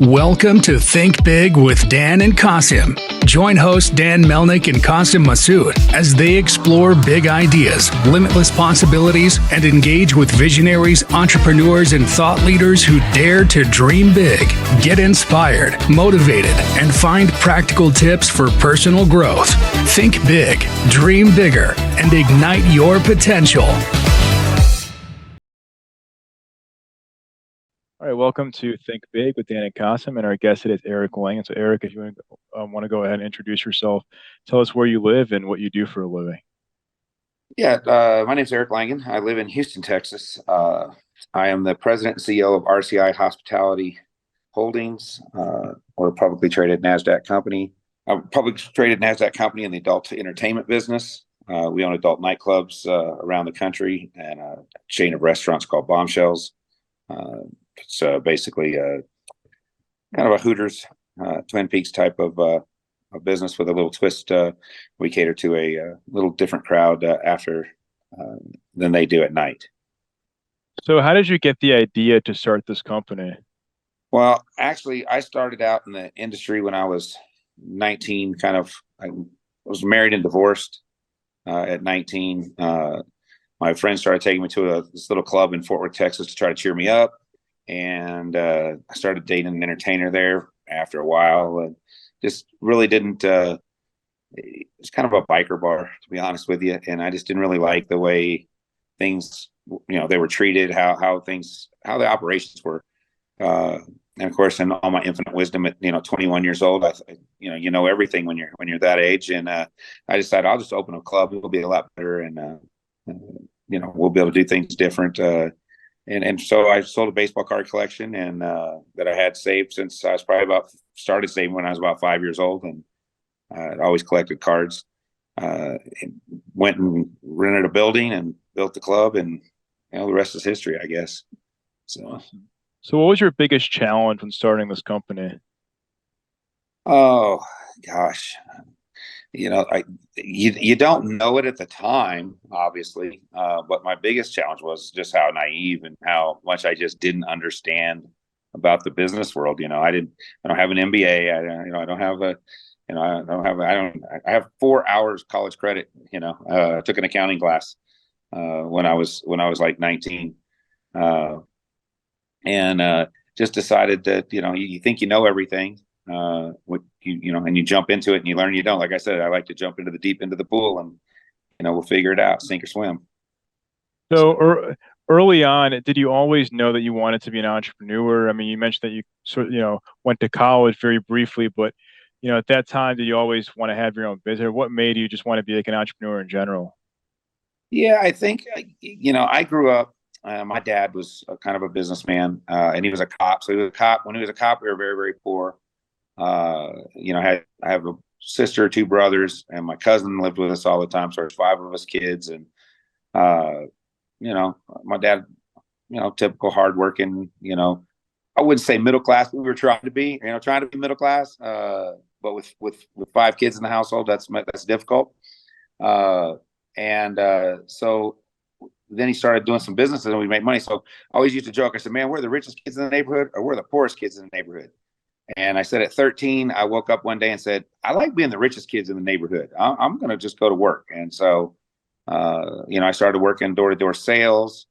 Welcome to Think Big with Dan and Qasim. Join hosts Dan Melnick and Qasim Masood as they explore big ideas, limitless possibilities, and engage with visionaries, entrepreneurs, and thought leaders who dare to dream big, get inspired, motivated, and find practical tips for personal growth. Think big, dream bigger, and ignite your potential. All right, welcome to Think Big with Dan and Qasim, and our guest today is Eric Langan. So, Eric, if you want to go ahead and introduce yourself, tell us where you live and what you do for a living. Yeah, my name is Eric Langan. I live in Houston, Texas. I am the president and CEO of RCI Hospitality Holdings, or a publicly traded NASDAQ company. A publicly traded NASDAQ company in the adult entertainment business. We own adult nightclubs around the country and a chain of restaurants called Bombshells. It's basically kind of a Hooters, Twin Peaks type of a business with a little twist. We cater to a little different crowd than they do at night. So how did you get the idea to start this company? Well, actually, I started out in the industry when I was 19. I was married and divorced at 19. My friends started taking me to this little club in Fort Worth, Texas, to try to cheer me up. And I started dating an entertainer there after a while, and just really didn't. It's kind of a biker bar, to be honest with you, and I just didn't really like the way things, they were treated, how the operations were. And of course, in all my infinite wisdom at 21 years old, you know everything when you're that age, and I decided I'll just open a club. It'll be a lot better, and we'll be able to do things different. And so I sold a baseball card collection and that I had saved since I was started saving when I was about 5 years old, and I'd always collected cards. And went and rented a building and built the club, and the rest is history, I guess. So what was your biggest challenge when starting this company? Oh gosh. You don't know it at the time, obviously, but my biggest challenge was just how naive and how much I just didn't understand about the business world. I don't have an MBA. I have 4 hours college credit. I took an accounting class when I was like 19, and just decided that you think you know everything. And you jump into it and you learn you don't. Like I said, I like to jump into the deep end of the pool, and we'll figure it out, sink or swim. So early on, did you always know that you wanted to be an entrepreneur? I mean, you mentioned that you went to college very briefly, but at that time, did you always want to have your own business? What made you just want to be like an entrepreneur in general? Yeah, I think I grew up. My dad was kind of a businessman, and he was a cop. So he was a cop. When he was a cop, we were very, very poor. I have a sister, 2 brothers, and my cousin lived with us all the time. So there's 5 of us kids, and my dad, typical hardworking. I wouldn't say middle class, but we were trying to be middle class. But with 5 kids in the household, that's difficult. So then he started doing some businesses, and we made money. So I always used to joke. I said, "Man, we're the richest kids in the neighborhood, or we're the poorest kids in the neighborhood." And I said at 13, I woke up one day and said, "I like being the richest kids in the neighborhood. I'm going to just go to work." And so, I started working door-to-door sales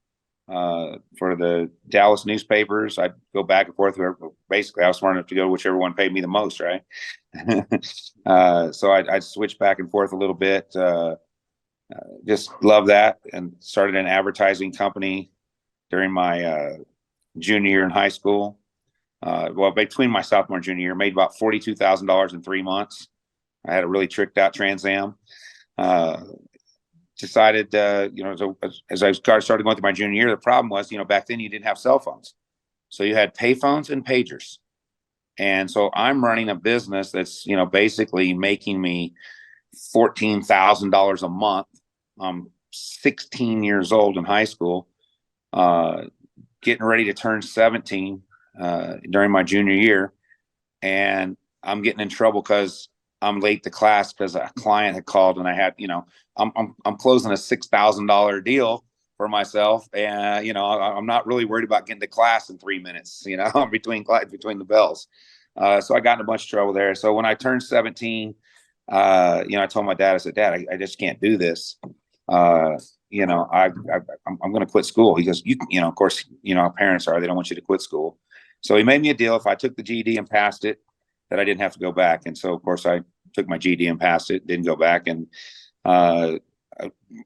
for the Dallas newspapers. I'd go back and forth. Basically, I was smart enough to go to whichever one paid me the most, right? So I'd switch back and forth a little bit. Just love that, and started an advertising company during my junior year in high school. Between my sophomore and junior year, made about $42,000 in 3 months. I had a really tricked out Trans Am. Decided, so as I started going through my junior year, the problem was, back then you didn't have cell phones. So you had payphones and pagers. And so I'm running a business that's, basically making me $14,000 a month. I'm 16 years old in high school, getting ready to turn 17. During my junior year, and I'm getting in trouble because I'm late to class because a client had called, and I had, I'm closing a $6,000 deal for myself. And, I'm not really worried about getting to class in 3 minutes, between the bells. So I got in a bunch of trouble there. So when I turned 17, I told my dad, I said, Dad, I just can't do this. I'm going to quit school. He goes, of course, how parents are, they don't want you to quit school. So he made me a deal. If I took the GED and passed it, that I didn't have to go back. And so, of course, I took my GED and passed it, didn't go back. And I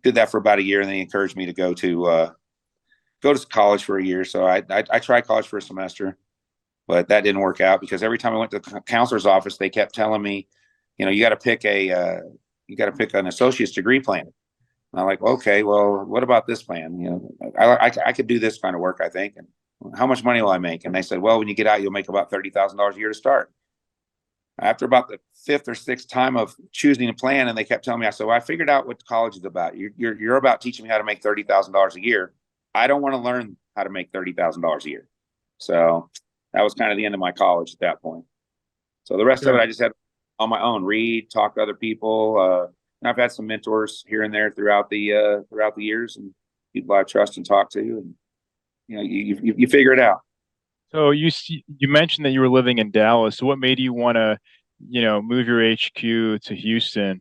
did that for about a year. And then he encouraged me to go to college for a year. So I tried college for a semester, but that didn't work out because every time I went to the counselor's office, they kept telling me, you got to pick an associate's degree plan. And I'm like, okay, well, what about this plan? I could do this kind of work, I think. And how much money will I make? And they said, well, when you get out, you'll make about $30,000 a year to start. After about the fifth or sixth time of choosing a plan, and they kept telling me, I said, well, I figured out what college is about. You're about teaching me how to make $30,000 a year. I don't want to learn how to make $30,000 a year. So that was kind of the end of my college at that point. So the rest of it, I just had on my own, read, talk to other people. And I've had some mentors here and there throughout the years, and people I trust and talk to, and you figure it out. So you mentioned that you were living in Dallas. So what made you want to, move your HQ to Houston?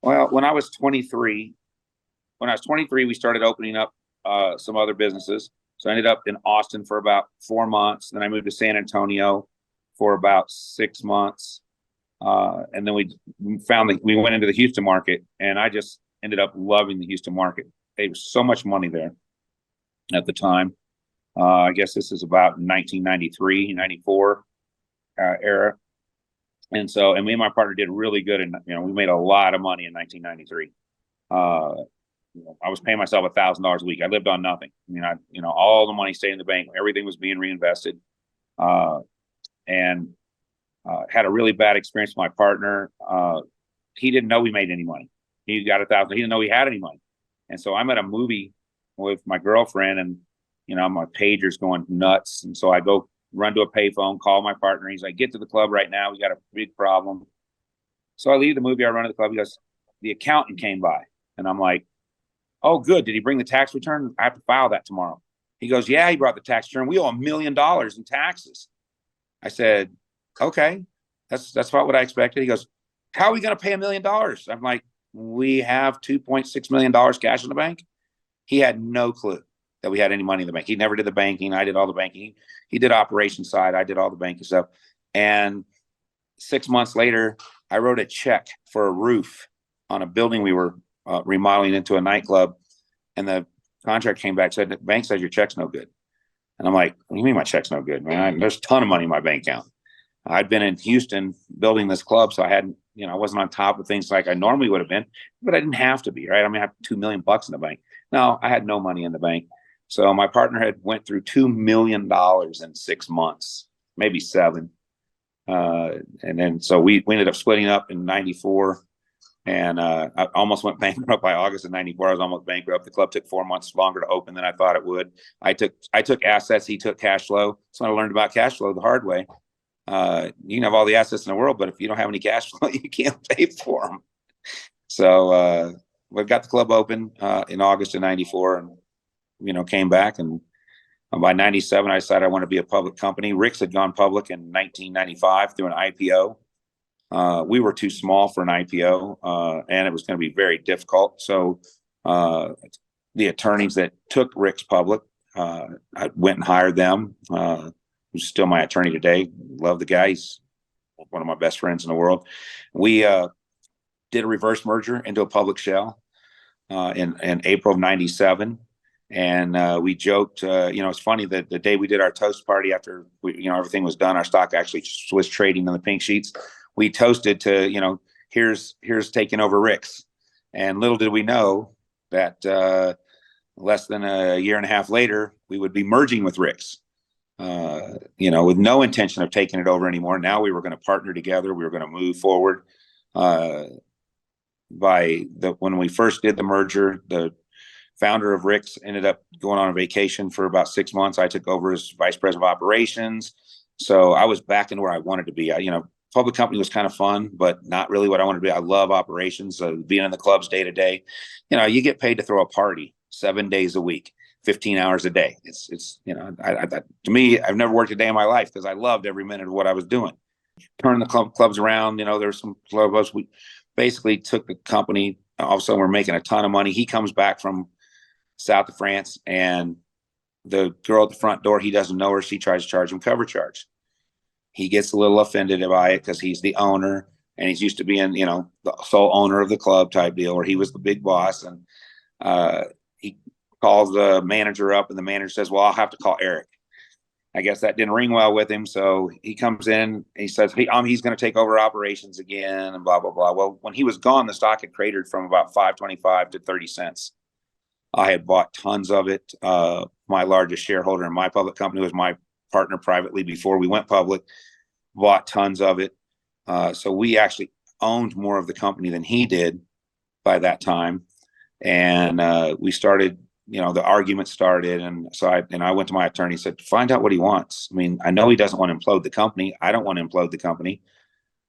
Well, when I was 23, we started opening up some other businesses. So I ended up in Austin for about 4 months. Then I moved to San Antonio for about 6 months. And then we found that we went into the Houston market, and I just ended up loving the Houston market. There was so much money there at the time. I guess this is about 1993, 94 era. And me and my partner did really good. And, we made a lot of money in 1993. I was paying myself $1,000 a week. I lived on nothing. All the money stayed in the bank. Everything was being reinvested. And had a really bad experience with my partner. He didn't know we made any money. He got $1,000. He didn't know we had any money. And so I'm at a movie with my girlfriend, and my pager's going nuts. And so I go run to a payphone, call my partner. He's like, get to the club right now. We got a big problem. So I leave the movie. I run to the club. He goes, the accountant came by. And I'm like, oh, good. Did he bring the tax return? I have to file that tomorrow. He goes, yeah, he brought the tax return. We owe $1 million in taxes. I said, okay, that's about what I expected. He goes, how are we going to pay $1 million? I'm like, we have $2.6 million cash in the bank. He had no clue that we had any money in the bank. He never did the banking. I did all the banking. He did operations side. I did all the banking stuff. And 6 months later, I wrote a check for a roof on a building we were remodeling into a nightclub. And the contract came back, said, the bank says your check's no good. And I'm like, what do you mean my check's no good, man? There's a ton of money in my bank account. I'd been in Houston building this club, so I hadn't, I wasn't on top of things like I normally would have been, but I didn't have to be, right? I have $2 million in the bank. No, I had no money in the bank. So my partner had went through $2 million in 6 months, maybe 7. And then so we ended up splitting up in 94. And I almost went bankrupt by August of 94. I was almost bankrupt. The club took 4 months longer to open than I thought it would. I took assets. He took cash flow. So I learned about cash flow the hard way. You can have all the assets in the world, but if you don't have any cash flow, you can't pay for them. So we got the club open in August of 94, and came back. And by 97, I decided I wanted to be a public company. Rick's had gone public in 1995 through an IPO. We were too small for an IPO, and it was going to be very difficult. So the attorneys that took Rick's public, I went and hired them. Who's still my attorney today. Love the guy. He's one of my best friends in the world. We did a reverse merger into a public shell in April of 97. And we joked, it's funny that the day we did our toast party after everything was done, our stock actually was trading in the pink sheets. We toasted to, here's taking over Rick's. And little did we know that less than a year and a half later, we would be merging with Rick's. With no intention of taking it over anymore. Now we were going to partner together. We were going to move forward. When we first did the merger, the founder of Rick's ended up going on a vacation for about 6 months. I took over as vice president of operations. So I was back in where I wanted to be. Public company was kind of fun, but not really what I wanted to be. I love operations, being in the clubs day to day. You get paid to throw a party. 7 days a week, 15 hours a day. It's to me, I've never worked a day in my life because I loved every minute of what I was doing. Turning the clubs around, there's some clubs. We basically took the company. All of a sudden, we're making a ton of money. He comes back from south of France, and the girl at the front door, he doesn't know her. She tries to charge him cover charge. He gets a little offended by it because he's the owner and he's used to being, the sole owner of the club type deal, where he was the big boss. And he calls the manager up, and the manager says, well, I'll have to call Eric. I guess that didn't ring well with him. So he comes in and he says, he's going to take over operations again and blah, blah, blah. Well, when he was gone, the stock had cratered from about $5.25 to 30 cents. I had bought tons of it. My largest shareholder in my public company was my partner privately before we went public, bought tons of it. So we actually owned more of the company than he did by that time. And we started, the argument started. And so I went to my attorney and said, find out what he wants. I mean, I know he doesn't want to implode the company. I don't want to implode the company.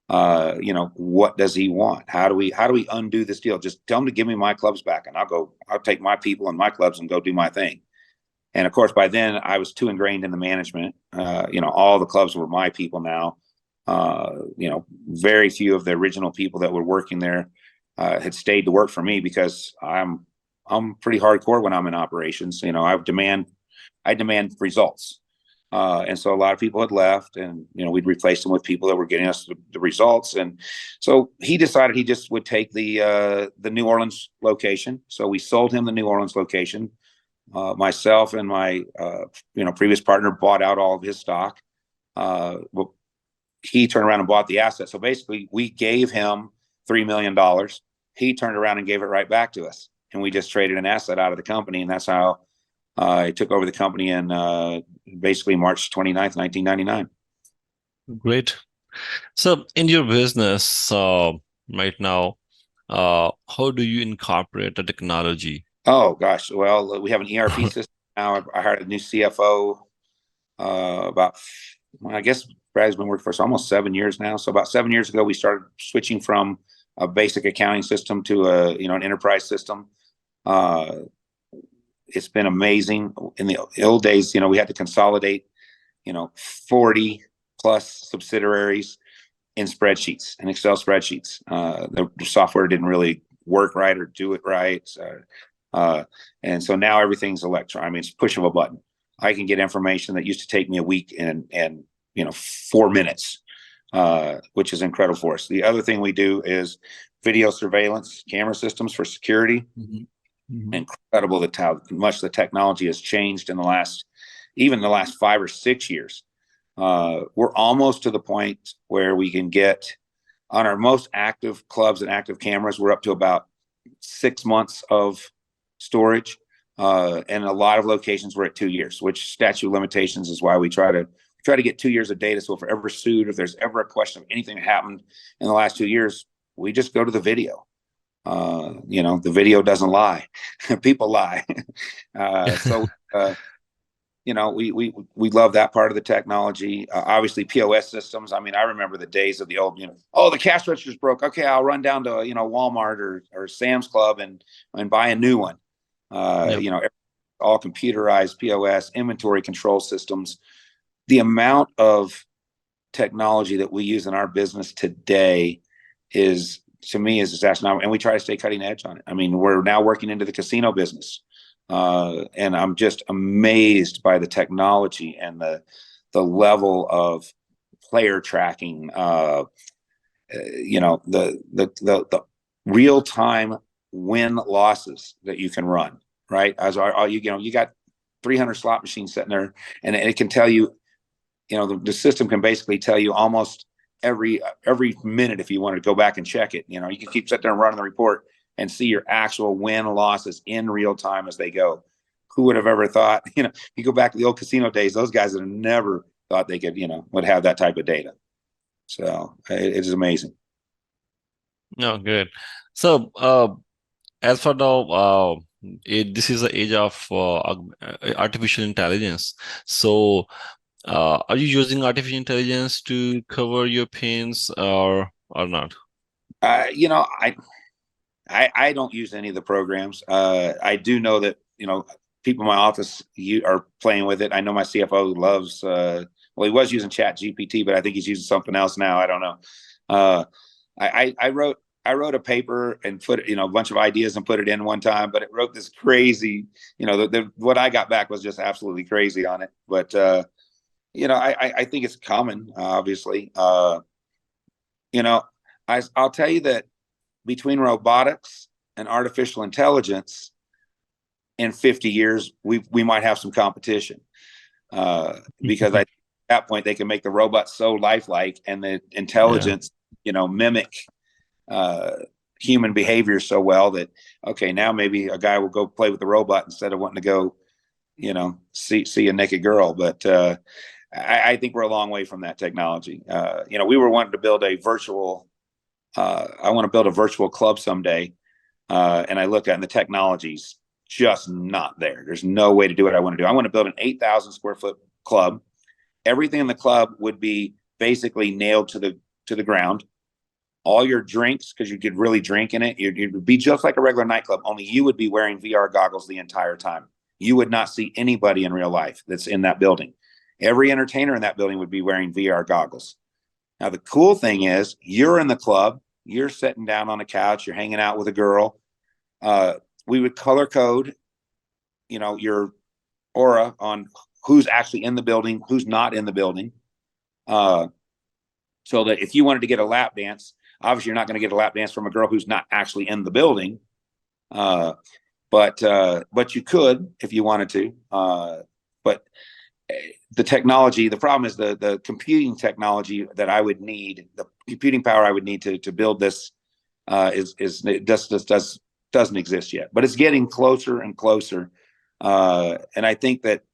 What does he want? How do we undo this deal? Just tell him to give me my clubs back, and I'll take my people and my clubs and go do my thing. And of course, by then I was too ingrained in the management. All the clubs were my people now. Very few of the original people that were working there had stayed to work for me, because I'm pretty hardcore when I'm in operations. I demand results. And so a lot of people had left, and, we'd replace them with people that were getting us the results. And so he decided he just would take the New Orleans location. So we sold him the New Orleans location. Myself and my, previous partner bought out all of his stock. He turned around and bought the asset. So basically we gave him $3 million. He turned around and gave it right back to us. And we just traded an asset out of the company. And that's how I took over the company in basically March 29th, 1999. Great. So in your business right now, how do you incorporate the technology? Oh, gosh. Well, we have an ERP system now. I hired a new CFO I guess Brad's been working for us almost 7 years now. So about 7 years ago, we started switching from a basic accounting system to an enterprise system. It's been amazing. In the old days, we had to consolidate, 40 plus subsidiaries in spreadsheets, in Excel spreadsheets. The software didn't really work right or do it right. And so now everything's electronic. I mean, it's push of a button. I can get information that used to take me a week and 4 minutes, which is incredible for us. The other thing we do is video surveillance camera systems for security. Mm-hmm. Mm-hmm. Incredible how much the technology has changed in the last 5 or 6 years. We're almost to the point where we can get on our most active clubs and active cameras. We're up to about 6 months of storage. And a lot of locations we're at 2 years, which statute of limitations is why we try to get 2 years of data. So if we're ever sued, if there's ever a question of anything that happened in the last 2 years, we just go to the video. The video doesn't lie. People lie. We love that part of the technology. Obviously POS systems. I mean, I remember the days of the old, the cash register's broke. Okay, I'll run down to, Walmart or Sam's Club and buy a new one. Yep. All computerized POS, inventory control systems. The amount of technology that we use in our business today is astronomical, and we try to stay cutting edge on it. I mean, we're now working into the casino business, and I'm just amazed by the technology and the level of player tracking. The real time win losses that you can run, right? You got 300 slot machines sitting there, and it can tell you, the system can basically tell you almost every minute if you want to go back and check it. You can keep sitting there and running the report and see your actual win losses in real time as they go. Who would have ever thought, you go back to the old casino days, those guys would have never thought they could, would have that type of data. So it is amazing. No, good. So as for now, this is the age of artificial intelligence. So are you using artificial intelligence to cover your pains or not? I don't use any of the programs. I do know that, people in my office are playing with it. I know my CFO loves. Well, he was using Chat GPT, but I think he's using something else now. I don't know. I wrote a paper and put a bunch of ideas and put it in one time, but it wrote this crazy. What I got back was just absolutely crazy on it. But I think it's common, obviously. I'll tell you that between robotics and artificial intelligence, in 50 years, we might have some competition, because at that point they can make the robots so lifelike and the intelligence, mimic human behavior so well that, okay, now maybe a guy will go play with the robot instead of wanting to go, see a naked girl. But I think we're a long way from that technology. We were wanting to build a virtual. I want to build a virtual club someday, and I looked at it, and the technology's just not there. There's no way to do what I want to do. I want to build an 8,000 square foot club. Everything in the club would be basically nailed to the ground. All your drinks, because you could really drink in it, you'd be just like a regular nightclub, only you would be wearing VR goggles the entire time. You would not see anybody in real life that's in that building. Every entertainer in that building would be wearing VR goggles. Now, the cool thing is, you're in the club, you're sitting down on a couch, you're hanging out with a girl. We would color code, your aura on who's actually in the building, who's not in the building. So that if you wanted to get a lap dance, obviously you're not going to get a lap dance from a girl who's not actually in the building. But you could if you wanted to. But the technology, the problem is the computing technology that I would need, the computing power I would need to build this doesn't exist yet, but it's getting closer and closer. And I think that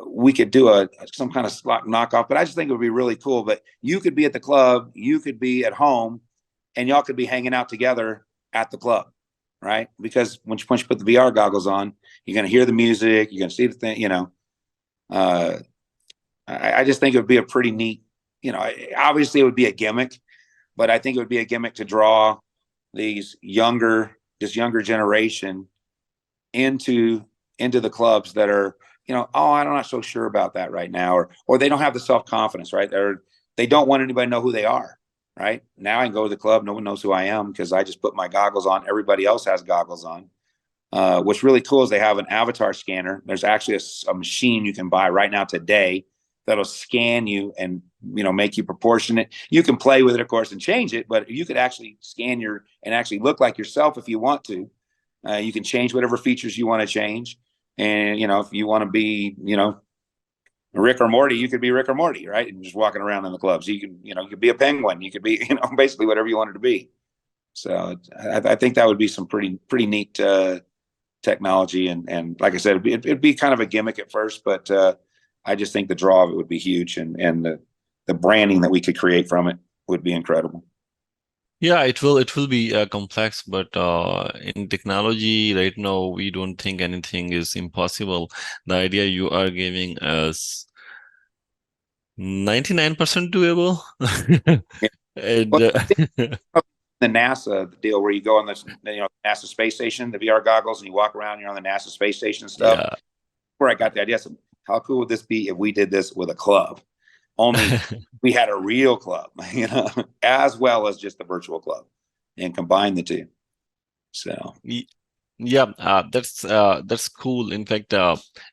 we could do some kind of slot knockoff, but I just think it would be really cool. But you could be at the club, you could be at home, and y'all could be hanging out together at the club, right? Because once you put the VR goggles on, you're going to hear the music, you're going to see the thing, I just think it would be a pretty neat, obviously it would be a gimmick, but I think it would be a gimmick to draw this younger generation into the clubs that are, I'm not so sure about that right now, or they don't have the self-confidence, right? They don't want anybody to know who they are, right? Now I can go to the club, no one knows who I am because I just put my goggles on. Everybody else has goggles on. What's really cool is they have an avatar scanner. There's actually a machine you can buy right now today that'll scan you and make you proportionate. You can play with it, of course, and change it, but you could actually scan and actually look like yourself if you want to. You can change whatever features you want to change. And if you want to be Rick or Morty, you could be Rick or Morty, right? And just walking around in the clubs. You can you could be a penguin. You could be basically whatever you wanted to be. So I think that would be some pretty neat technology. And like I said, it'd be kind of a gimmick at first, but I just think the draw of it would be huge, and the branding that we could create from it would be incredible. Yeah, it will be complex, but in technology right now, we don't think anything is impossible. The idea you are giving us 99% doable. And Well, the NASA deal where you go on this, NASA space station, the VR goggles, and you walk around, you're on the NASA space station and stuff. yeah. Where I got the idea, I said, how cool would this be if we did this with a club? Only we had a real club, as well as just the virtual club, and combine the two. So Yeah, that's cool. In fact,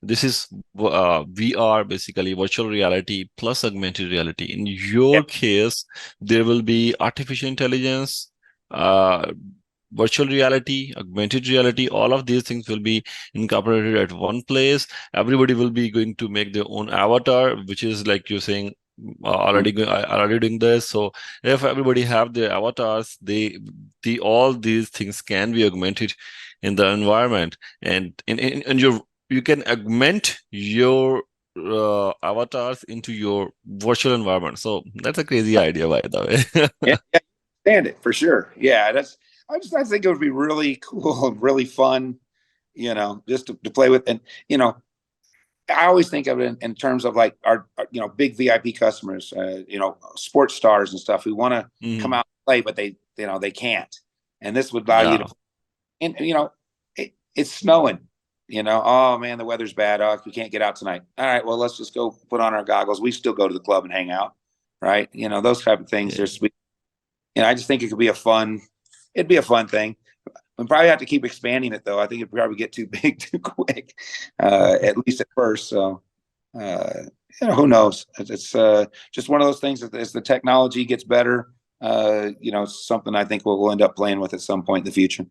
this is VR, basically virtual reality plus augmented reality. In your case, there will be artificial intelligence, virtual reality, augmented reality. All of these things will be incorporated at one place. Everybody will be going to make their own avatar, which is like you're saying, already doing this. So if everybody have their avatars, all these things can be augmented in the environment, and you can augment your avatars into your virtual environment. So that's a crazy idea, by the way. yeah, stand it for sure. Yeah, I think it would be really cool and really fun, just to play with. And I always think of it in terms of like our big VIP customers, sports stars and stuff who want to come out and play, but they can't. And this would allow you to. And it's snowing, Oh man, the weather's bad. Oh, we can't get out tonight. All right, well, let's just go put on our goggles. We still go to the club and hang out, right? Those type of things. I just think it'd be a fun thing. We probably have to keep expanding it, though. I think it'd probably get too big too quick, at least at first. So, who knows? It's just one of those things that as the technology gets better, it's something I think we'll end up playing with at some point in the future.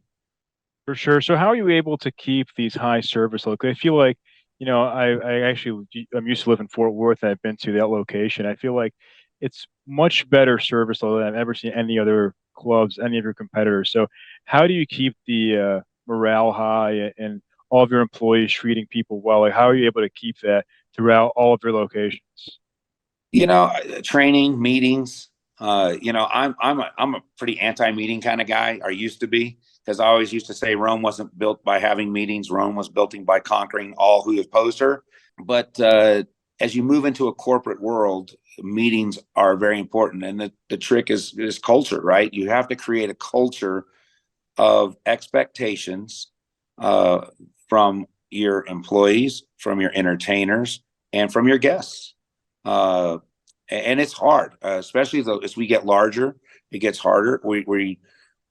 For sure. So how are you able to keep these high service levels? I feel like, I'm used to live in Fort Worth, and I've been to that location. I feel like it's much better service level than I've ever seen any other clubs, any of your competitors. So how do you keep the morale high and all of your employees treating people well? Like, how are you able to keep that throughout all of your locations? Training, meetings. I'm a pretty anti-meeting kind of guy, or used to be, because I always used to say Rome wasn't built by having meetings. Rome was built by conquering all who opposed her. But as you move into a corporate world, meetings are very important. And the trick is culture, right? You have to create a culture of expectations from your employees, from your entertainers, and from your guests. And it's hard, especially as we get larger. It gets harder.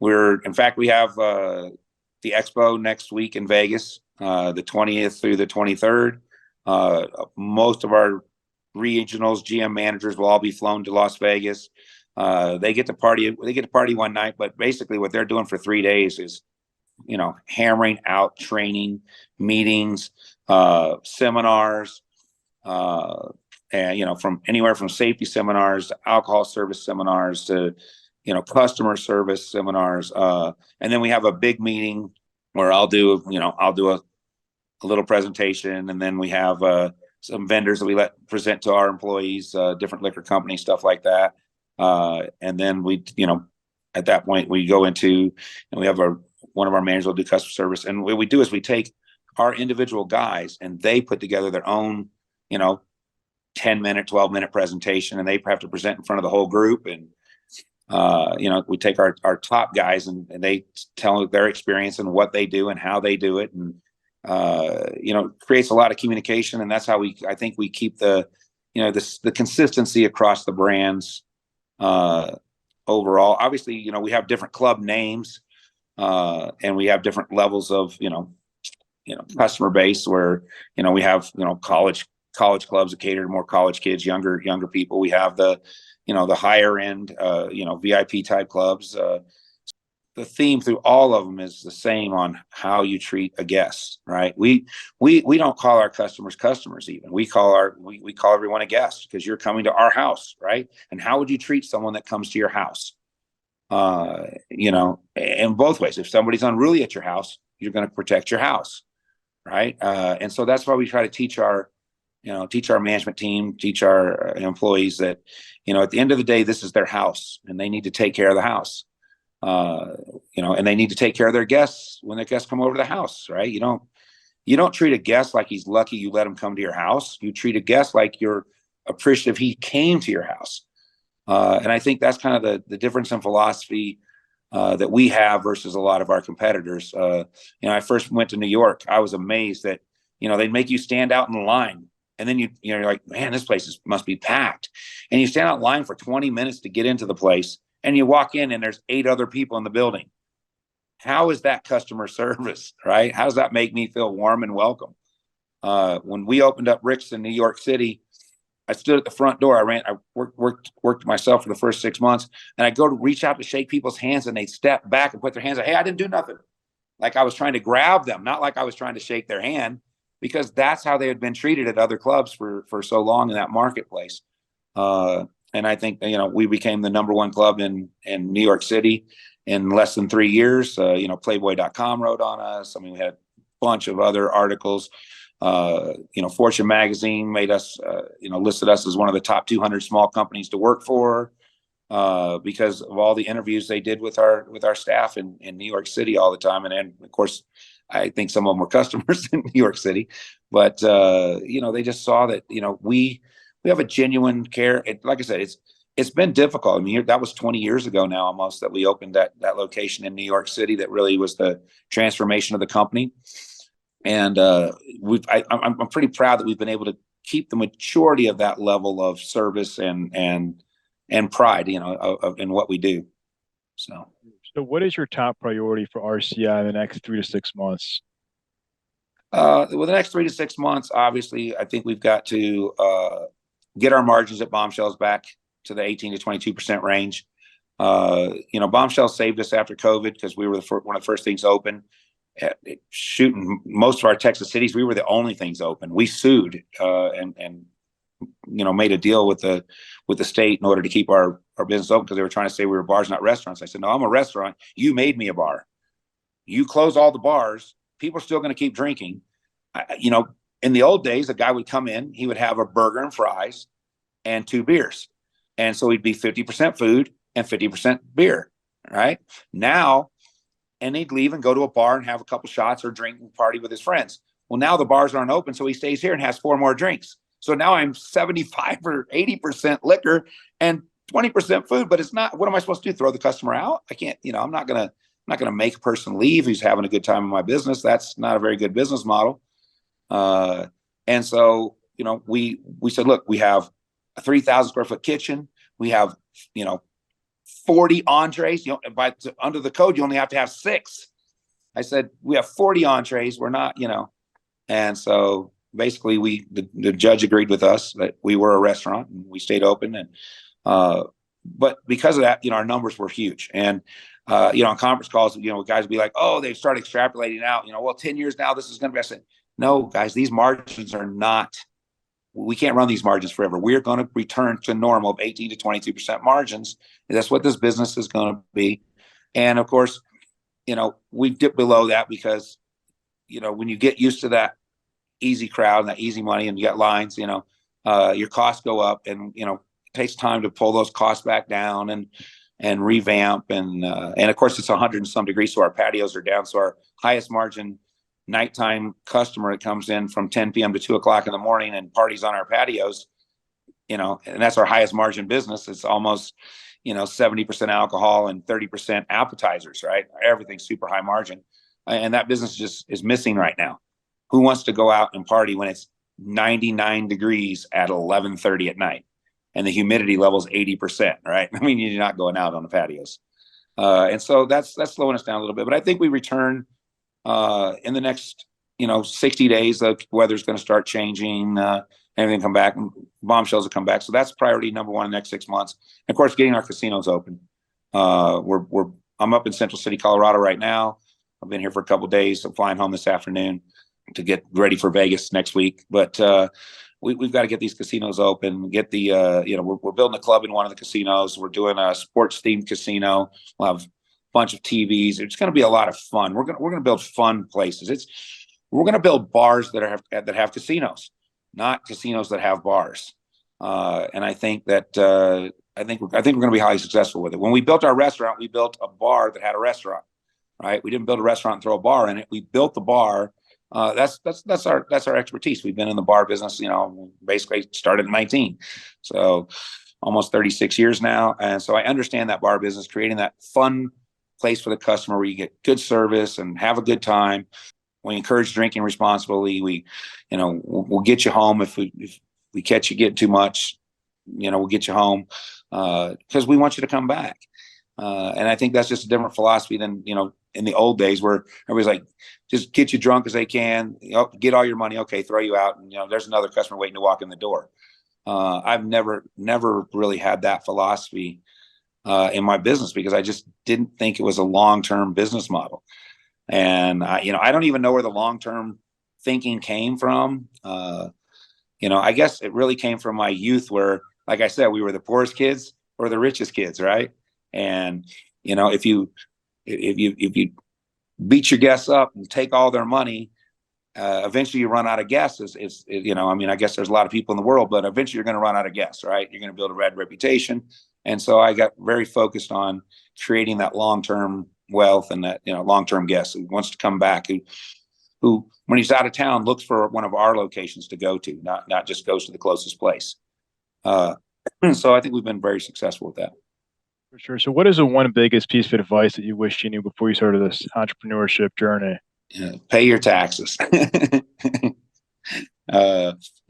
In fact, we have the expo next week in Vegas, the 20th through the 23rd. Most of our regionals, GM managers will all be flown to Las Vegas. They get to party one night, but basically what they're doing for 3 days is, hammering out training, meetings, seminars, and from anywhere from safety seminars to alcohol service seminars to customer service seminars, and then we have a big meeting where I'll do a little presentation, and then we have some vendors that we present to our employees, different liquor companies, stuff like that, and then we at that point we go into, and we have one of our managers will do customer service, and what we do is we take our individual guys and they put together their own 10-minute, 12-minute presentation, and they have to present in front of the whole group. And we take our top guys and they tell their experience and what they do and how they do it, and creates a lot of communication. And that's how I think we keep the consistency across the brands overall. Obviously, we have different club names, and we have different levels of customer base, where we have college clubs that cater to more college kids, younger people. We have the higher end, VIP type clubs. The theme through all of them is the same on how you treat a guest, right? We don't call our customers even. We call everyone a guest, because you're coming to our house, right? And how would you treat someone that comes to your house? In both ways. If somebody's unruly at your house, you're going to protect your house, right? And so that's why we try to teach our management team, teach our employees that, at the end of the day, this is their house, and they need to take care of the house. And they need to take care of their guests when their guests come over to the house, right? You don't treat a guest like he's lucky you let him come to your house. You treat a guest like you're appreciative he came to your house. And I think that's kind of the difference in philosophy that we have versus a lot of our competitors. I first went to New York. I was amazed that, they make you stand out in the line. And then you're like, man, this place must be packed. And you stand out in line for 20 minutes to get into the place, and you walk in and there's 8 other people in the building. How is that customer service, right? How does that make me feel warm and welcome? When we opened up Rick's in New York City, I stood at the front door. I worked myself for the first 6 months, and I go to reach out to shake people's hands, and they step back and put their hands up. Hey, I didn't do nothing. Like I was trying to grab them, not like I was trying to shake their hand, because that's how they had been treated at other clubs for so long in that marketplace. And I think, we became the #1 club in New York City in less than 3 years. Playboy.com wrote on us. I mean, we had a bunch of other articles. Fortune magazine made us, listed us as one of the top 200 small companies to work for, because of all the interviews they did with our staff in New York City all the time. And then, of course, I think some of them were customers in New York City, but they just saw that we have a genuine care. Like I said, it's been difficult. I mean, that was 20 years ago now, almost, that we opened that location in New York City. That really was the transformation of the company. And I'm pretty proud that we've been able to keep the majority of that level of service and pride, you know, in what we do. So what is your top priority for RCI in the next 3 to 6 months? With the next 3 to 6 months, obviously, I think we've got to get our margins at Bombshells back to the 18 to 22% range. You know, Bombshells saved us after COVID because we were one of the first things open. Shooting most of our Texas cities, we were the only things open. We sued and you know, made a deal with the state in order to keep our business open because they were trying to say we were bars, not restaurants. I said, no, I'm a restaurant. You made me a bar. You close all the bars. People are still going to keep drinking. You know, in the old days, a guy would come in, he would have a burger and fries and 2 beers. And so he'd be 50% food and 50% beer, right? Now, and he'd leave and go to a bar and have a couple shots or drink and party with his friends. Well, now the bars aren't open, so he stays here and has 4 more drinks. So now I'm 75 or 80% liquor and 20% food, but it's not, what am I supposed to do? Throw the customer out? I can't, you know, I'm not going to make a person leave who's having a good time in my business. That's not a very good business model. And so, you know, we said, look, we have a 3,000 square foot kitchen. We have, you know, 40 entrees. You know, under the code, you only have to have 6. I said, we have 40 entrees. We're not, you know, and so basically the judge agreed with us that we were a restaurant and we stayed open. And, but because of that, you know, our numbers were huge. And, you know, on conference calls, you know, guys would be like, oh, they start extrapolating out, you know, well, 10 years now, this is going to be, I said, no, guys, these margins are not, we can't run these margins forever. We're going to return to normal of 18 to 22% margins. That's what this business is going to be. And of course, you know, we dip below that because, you know, when you get used to that easy crowd and that easy money and you got lines, you know, your costs go up and, you know, it takes time to pull those costs back down and revamp. And of course it's 100 and some degrees. So our patios are down. So our highest margin nighttime customer that comes in from 10 p.m. to 2 o'clock in the morning and parties on our patios, you know, and that's our highest margin business. It's almost, you know, 70% alcohol and 30% appetizers, right? Everything's super high margin. And that business just is missing right now. Who wants to go out and party when it's 99 degrees at 11:30 at night and the humidity level is 80%, right? I mean, you're not going out on the patios. And so that's slowing us down a little bit, but I think we return in the next, you know, 60 days, the weather's going to start changing, everything come back, and Bombshells will come back. So that's priority number 1 in the next 6 months. And of course, getting our casinos open. I'm up in Central City, Colorado right now. I've been here for a couple of days. I'm flying home this afternoon to get ready for Vegas next week. But we've got to get these casinos open, get the, you know, we're building a club in one of the casinos. We're doing a sports themed casino. We'll have bunch of TVs. It's going to be a lot of fun. We're going to build fun places. We're going to build bars that have casinos, not casinos that have bars. And I think that I think we're going to be highly successful with it. When we built our restaurant, we built a bar that had a restaurant, right? We didn't build a restaurant and throw a bar in it. We built the bar. That's our expertise. We've been in the bar business, you know, basically started at 19. So almost 36 years now. And so I understand that bar business, creating that fun place for the customer where you get good service and have a good time. We encourage drinking responsibly. We, you know, we'll get you home if we catch you getting too much, you know, we'll get you home because we want you to come back. And I think that's just a different philosophy than, you know, in the old days where everybody's like, just get you drunk as they can, you know, get all your money. Okay, throw you out. And, you know, there's another customer waiting to walk in the door. I've never really had that philosophy in my business because I just didn't think it was a long-term business model. And you know, I don't even know where the long-term thinking came from. You know, I guess it really came from my youth where, like I said, we were the poorest kids or the richest kids, right? And, you know, if you beat your guests up and take all their money, eventually you run out of guests. Is you know, I mean, I guess there's a lot of people in the world, but eventually you're going to run out of guests, right? You're going to build a bad reputation. And so I got very focused on creating that long-term wealth and that, you know, long-term guest who wants to come back, who when he's out of town looks for one of our locations to go to, not just goes to the closest place. So I think we've been very successful with that. For sure. So what is the one biggest piece of advice that you wish you knew before you started this entrepreneurship journey? pay your taxes.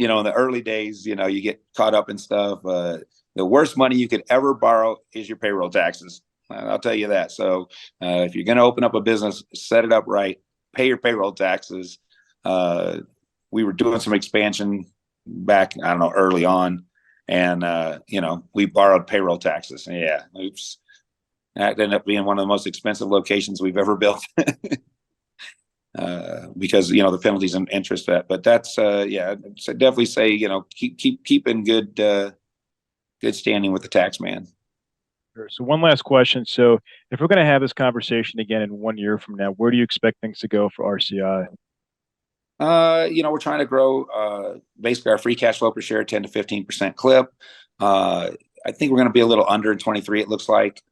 You know, in the early days, you know, you get caught up in stuff. The worst money you could ever borrow is your payroll taxes. I'll tell you that. So if you're going to open up a business, set it up right, pay your payroll taxes. We were doing some expansion back, I don't know, early on. And, you know, we borrowed payroll taxes. Yeah, oops. That ended up being one of the most expensive locations we've ever built. Because, you know, the penalties and interest that, but that's, yeah, so definitely say, you know, keep in good standing with the tax man. Sure. So one last question. So if we're going to have this conversation again in 1 year from now, where do you expect things to go for RCI? You know, we're trying to grow, basically our free cash flow per share, 10 to 15% clip. I think we're going to be a little under in 23. It looks like,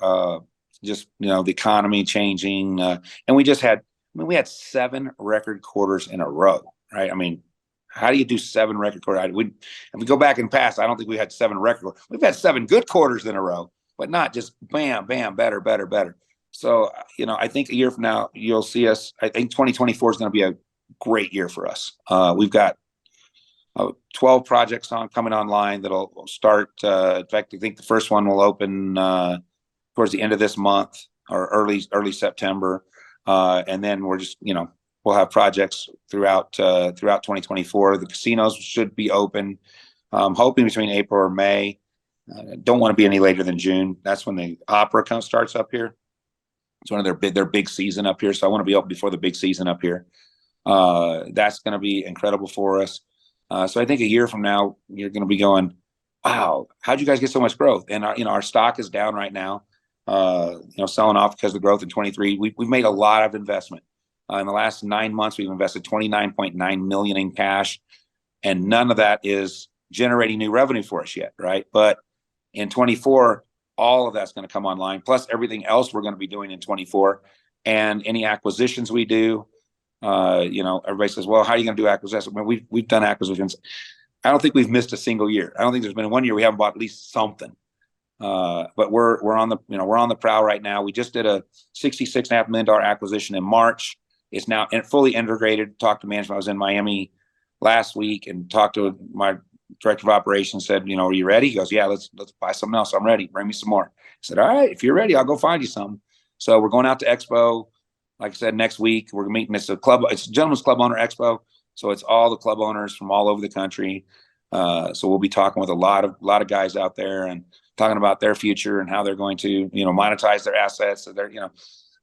just, you know, the economy changing, and we had 7 record quarters in a row, right? I mean, how do you do 7 record quarters? If we go back in past, I don't think we had 7 record quarters. We've had 7 good quarters in a row, but not just bam, bam, better, better, better. So, you know, I think a year from now, you'll see us. I think 2024 is going to be a great year for us. We've got 12 projects coming online that'll start. In fact, I think the first one will open towards the end of this month or early September. And then we're just, you know, we'll have projects throughout 2024. The casinos should be open, hoping between April or May. Don't want to be any later than June. That's when the opera starts up here. It's one of their big season up here. So I want to be open before the big season up here. That's going to be incredible for us. So I think a year from now, you're going to be going, wow, how'd you guys get so much growth? And our stock is down right now. Selling off because of the growth in 23. We've made a lot of investment. In the last 9 months, we've invested $29.9 million in cash, and none of that is generating new revenue for us yet, right? But in 24, all of that's going to come online, plus everything else we're going to be doing in 24, and any acquisitions we do. Everybody says, well, how are you going to do acquisitions? I mean, we've done acquisitions. I don't think we've missed a single year. I don't think there's been 1 year we haven't bought at least something. But we're on the prowl right now. We just did a $66.5 million acquisition in March. It's now fully integrated. Talked to management. I was in Miami last week and talked to my director of operations. Said, are you ready? He goes, yeah, let's buy something else. I'm ready. Bring me some more. I said, all right, if you're ready, I'll go find you some. So we're going out to Expo. Like I said, next week we're meeting. It's a Gentlemen's Club Owner Expo. So it's all the club owners from all over the country. So we'll be talking with a lot of guys out there and talking about their future and how they're going to, monetize their assets. So they're,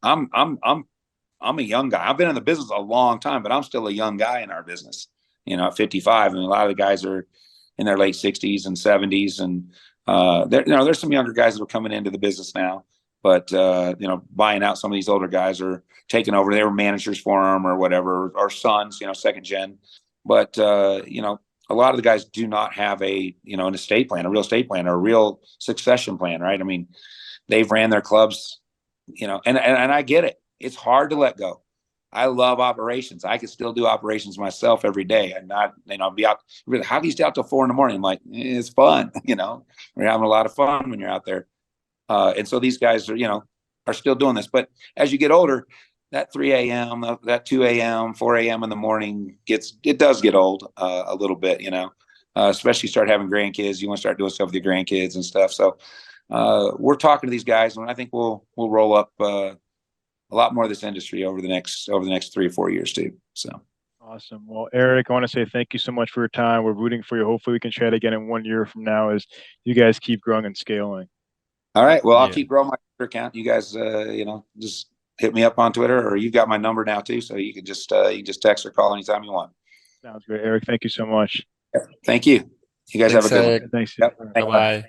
I'm a young guy. I've been in the business a long time, but I'm still a young guy in our business, at 55. I mean, a lot of the guys are in their late 60s and 70s. And, there's some younger guys that are coming into the business now, but, buying out some of these older guys or taking over. They were managers for them or whatever, or sons, second gen. But, a lot of the guys do not have an estate plan, a real estate plan, or a real succession plan, right? I mean, they've ran their clubs, and I get it. It's hard to let go. I love operations. I could still do operations myself every day and not, be out. Really, how do you stay out till 4 a.m? I'm like, it's fun. We're having a lot of fun when you're out there. And so these guys are still doing this. But as you get older, that 3 a.m., that 2 a.m., 4 a.m. in the morning it does get old a little bit, especially start having grandkids. You want to start doing stuff with your grandkids and stuff. So we're talking to these guys, and I think we'll roll up a lot more of this industry over the next 3 or 4 years too. So awesome. Well, Eric, I want to say thank you so much for your time. We're rooting for you. Hopefully we can chat again in 1 year from now as you guys keep growing and scaling. All right. Well, I'll keep growing my Twitter account. You guys, just hit me up on Twitter, or you've got my number now too. So you can just text or call anytime you want. Sounds great. Eric, thank you so much. Thank you. You guys have a good one. Thanks. Yep. Bye-bye.